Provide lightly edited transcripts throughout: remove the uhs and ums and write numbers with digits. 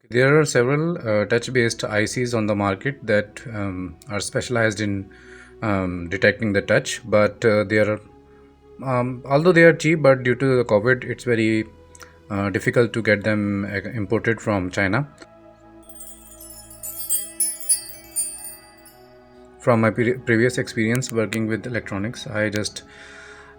There are several touch-based ICs on the market that are specialized in detecting the touch, but they are although they are cheap, but due to the COVID, it's very difficult to get them imported from China. From my previous experience working with electronics, I just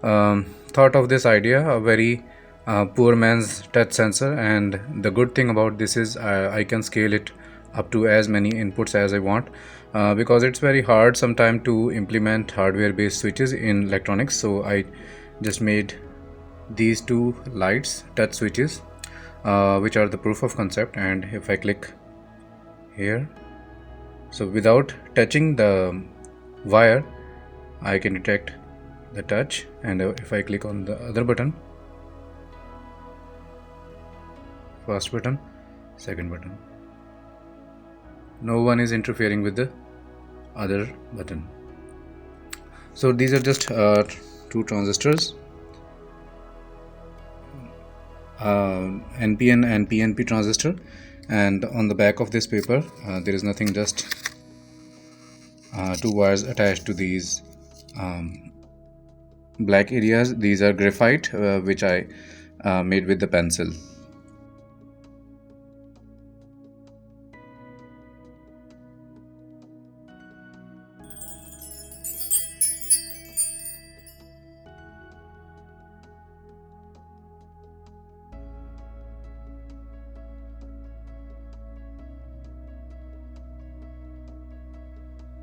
thought of this idea, a very poor man's touch sensor, and the good thing about this is I can scale it up to as many inputs as I want, because it's very hard sometimes to implement hardware based switches in electronics. So I just made these two lights touch switches, which are the proof of concept. And if I click here, so without touching the wire, I can detect the touch. And if I click on the other button, first button, second button, no one is interfering with the other button. So these are just two transistors, NPN and PNP transistor, and on the back of this paper there is nothing, just two wires attached to these black areas. These are graphite which I made with the pencil.